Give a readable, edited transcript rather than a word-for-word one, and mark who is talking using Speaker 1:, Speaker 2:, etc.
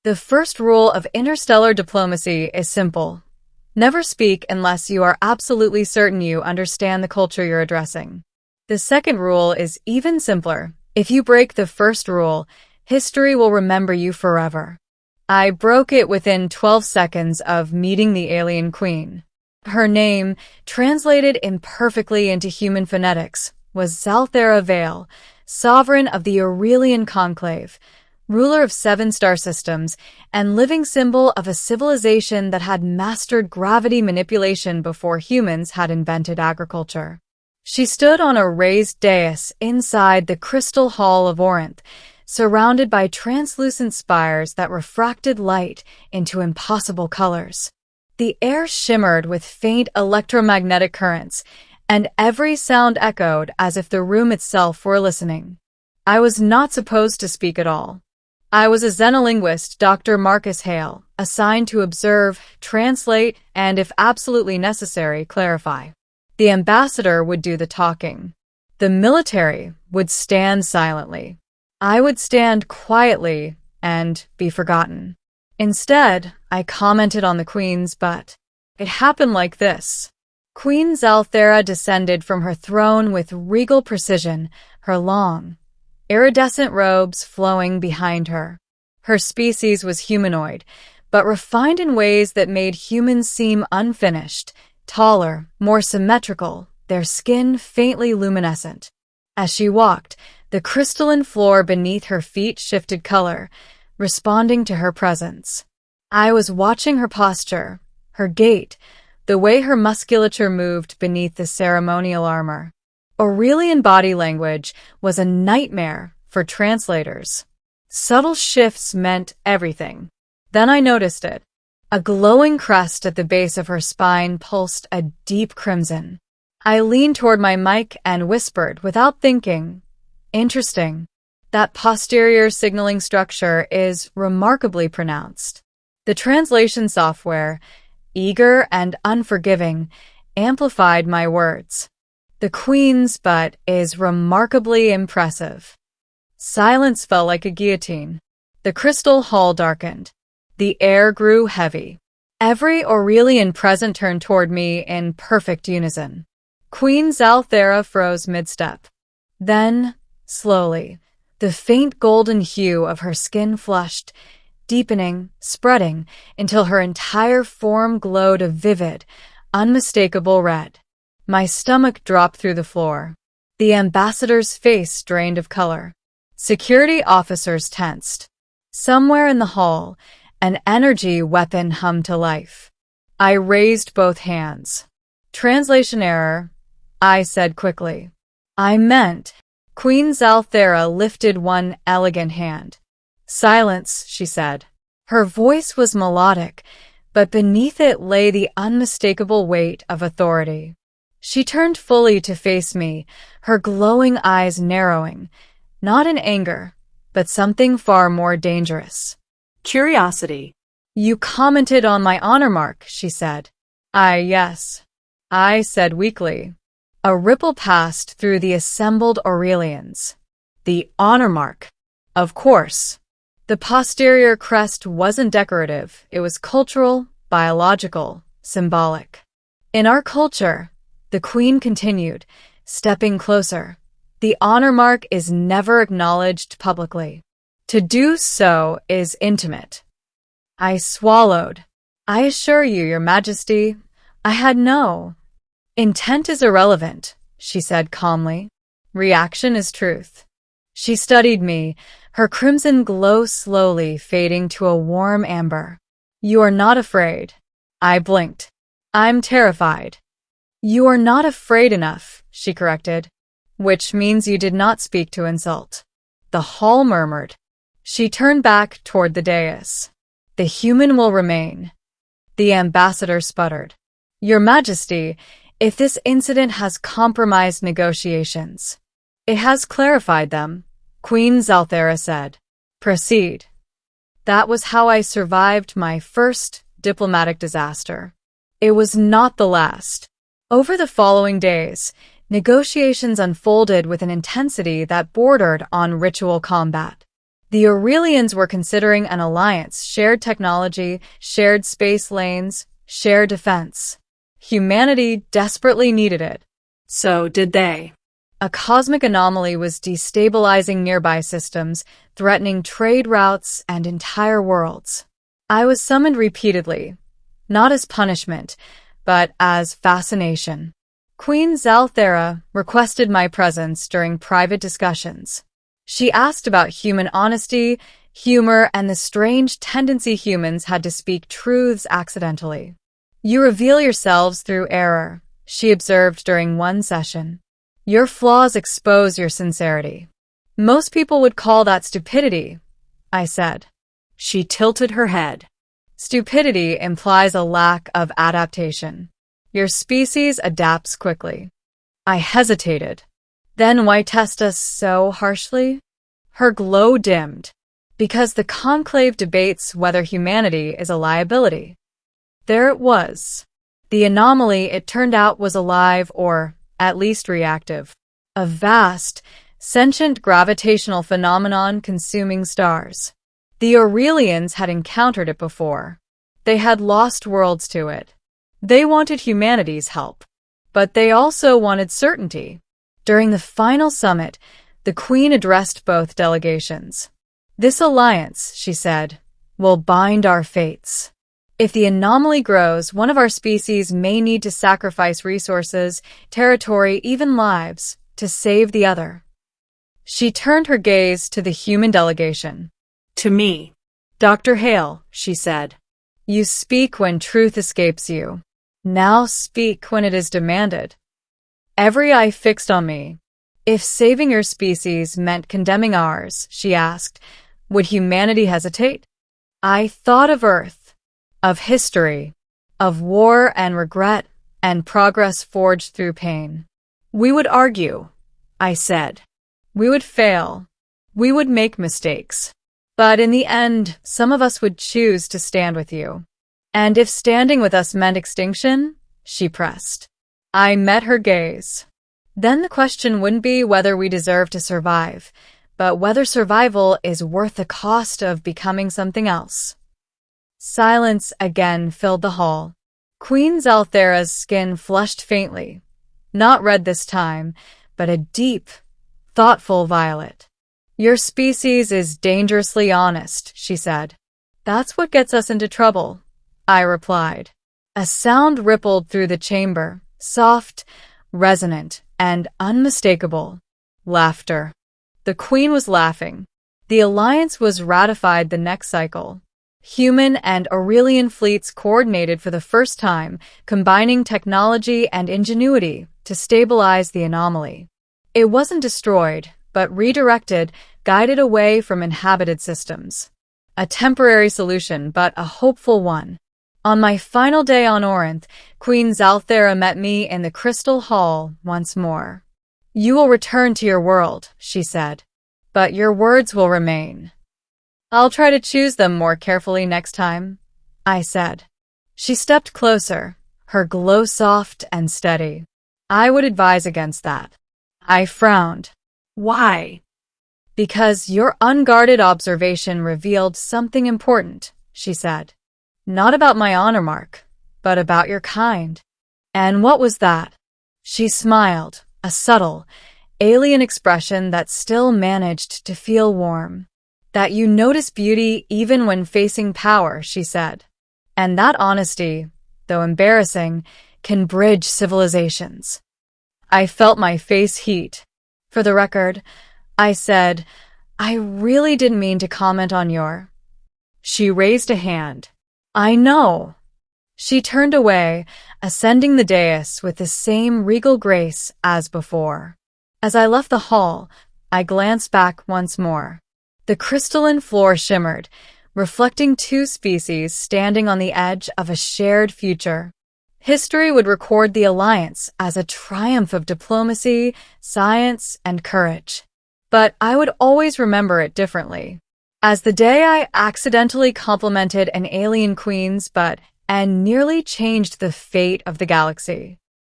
Speaker 1: The first rule of interstellar diplomacy is simple. Never speak unless you are absolutely certain you understand the culture you're addressing. The second rule is even simpler. If you break the first rule, history will remember you forever. I broke it within 12 seconds of meeting the alien queen. Her name, translated imperfectly into human phonetics, was Zalthera Vale, sovereign of the Aurelian Conclave, ruler of 7 star systems, and living symbol of a civilization that had mastered gravity manipulation before humans had invented agriculture. She stood on a raised dais inside the Crystal Hall of Orinth, surrounded by translucent spires that refracted light into impossible colors. The air shimmered with faint electromagnetic currents, and every sound echoed as if the room itself were listening. I was not supposed to speak at all. I was a Xenolinguist, Dr. Marcus Hale, assigned to observe, translate, and if absolutely necessary, clarify. The ambassador would do the talking. The military would stand silently. I would stand quietly and be forgotten. Instead, I commented on the Queen's butt. It happened like this. Queen Zalthera descended from her throne with regal precision, her long, iridescent robes flowing behind her. Her species was humanoid, but refined in ways that made humans seem unfinished, taller, more symmetrical, their skin faintly luminescent. As she walked, the crystalline floor beneath her feet shifted color, responding to her presence. I was watching her posture, her gait, the way her musculature moved beneath the ceremonial armor. Aurelian body language was a nightmare for translators. Subtle shifts meant everything. Then I noticed it. A glowing crest at the base of her spine pulsed a deep crimson. I leaned toward my mic and whispered without thinking, "Interesting. That posterior signaling structure is remarkably pronounced." The translation software, eager and unforgiving, amplified my words. "The Queen's butt is remarkably impressive." Silence fell like a guillotine. The crystal hall darkened. The air grew heavy. Every Aurelian present turned toward me in perfect unison. Queen Zalthera froze mid-step. Then, slowly, the faint golden hue of her skin flushed, deepening, spreading, until her entire form glowed a vivid, unmistakable red. My stomach dropped through the floor. The ambassador's face drained of color. Security officers tensed. Somewhere in the hall, an energy weapon hummed to life. I raised both hands. "Translation error," I said quickly. "I meant..." Queen Zalthera lifted one elegant hand. "Silence," she said. Her voice was melodic, but beneath it lay the unmistakable weight of authority. She turned fully to face me, her glowing eyes narrowing, not in anger, but something far more dangerous.
Speaker 2: Curiosity.
Speaker 1: "You commented on my honor mark," she said. Yes," I said weakly. A ripple passed through the assembled Aurelians. "The honor mark. Of course." The posterior crest wasn't decorative. It was cultural, biological, symbolic. "In our culture," the Queen continued, stepping closer, "the honor mark is never acknowledged publicly. To do so is intimate." I swallowed. "I assure you, Your Majesty, I had no..." "Intent is irrelevant," she said calmly. "Reaction is truth." She studied me, her crimson glow slowly fading to a warm amber. "You are not afraid." I blinked. "I'm terrified." "You are not afraid enough," she corrected. "Which means you did not speak to insult." The hall murmured. She turned back toward the dais. "The human will remain." The ambassador sputtered. "Your Majesty, if this incident has compromised negotiations..." "It has clarified them," Queen Zalthera said. "Proceed." That was how I survived my first diplomatic disaster. It was not the last. Over the following days, negotiations unfolded with an intensity that bordered on ritual combat. The Aurelians were considering an alliance, shared technology, shared space lanes, shared defense. Humanity desperately needed it.
Speaker 2: So did they.
Speaker 1: A cosmic anomaly was destabilizing nearby systems, threatening trade routes and entire worlds. I was summoned repeatedly, not as punishment, but as fascination. Queen Zalthera requested my presence during private discussions. She asked about human honesty, humor, and the strange tendency humans had to speak truths accidentally. You reveal yourselves through error, she observed during one session. Your flaws expose your sincerity. Most people would call that stupidity, I said.
Speaker 2: She tilted her head.
Speaker 1: Stupidity implies a lack of adaptation. Your species adapts quickly. I hesitated. Then why test us so harshly? Her glow dimmed. Because the conclave debates whether humanity is a liability. There it was. The anomaly, it turned out, was alive or at least reactive. A vast, sentient gravitational phenomenon consuming stars. The Aurelians had encountered it before. They had lost worlds to it. They wanted humanity's help. But they also wanted certainty. During the final summit, the Queen addressed both delegations. This alliance, she said, will bind our fates. If the anomaly grows, one of our species may need to sacrifice resources, territory, even lives, to save the other. She turned her gaze to the human delegation.
Speaker 2: To me.
Speaker 1: Dr. Hale, she said. You speak when truth escapes you. Now speak when it is demanded. Every eye fixed on me. If saving your species meant condemning ours, she asked, would humanity hesitate? I thought of Earth, of history, of war and regret and progress forged through pain. We would argue, I said. We would fail. We would make mistakes. But in the end, some of us would choose to stand with you. And if standing with us meant extinction, she pressed. I met her gaze. Then the question wouldn't be whether we deserve to survive, but whether survival is worth the cost of becoming something else. Silence again filled the hall. Queen Zalthera's skin flushed faintly. Not red this time, but a deep, thoughtful violet. Your species is dangerously honest, she said. That's what gets us into trouble, I replied. A sound rippled through the chamber, soft, resonant, and unmistakable. Laughter. The Queen was laughing. The alliance was ratified the next cycle. Human and Aurelian fleets coordinated for the first time, combining technology and ingenuity to stabilize the anomaly. It wasn't destroyed, but redirected, guided away from inhabited systems. A temporary solution, but a hopeful one. On my final day on Orinth, Queen Zalthera met me in the Crystal Hall once more. You will return to your world, she said, but your words will remain. I'll try to choose them more carefully next time, I said. She stepped closer, her glow soft and steady. I would advise against that. I frowned.
Speaker 2: Why?
Speaker 1: Because your unguarded observation revealed something important, she said. Not about my honor mark, but about your kind. And what was that? She smiled, a subtle, alien expression that still managed to feel warm. That you notice beauty even when facing power, she said. And that honesty, though embarrassing, can bridge civilizations. I felt my face heat. For the record, I said, I really didn't mean to comment on your... She raised a hand. I know. She turned away, ascending the dais with the same regal grace as before. As I left the hall, I glanced back once more. The crystalline floor shimmered, reflecting two species standing on the edge of a shared future. History would record the alliance as a triumph of diplomacy, science, and courage. But I would always remember it differently. As the day I accidentally complimented an alien queen's butt and nearly changed the fate of the galaxy.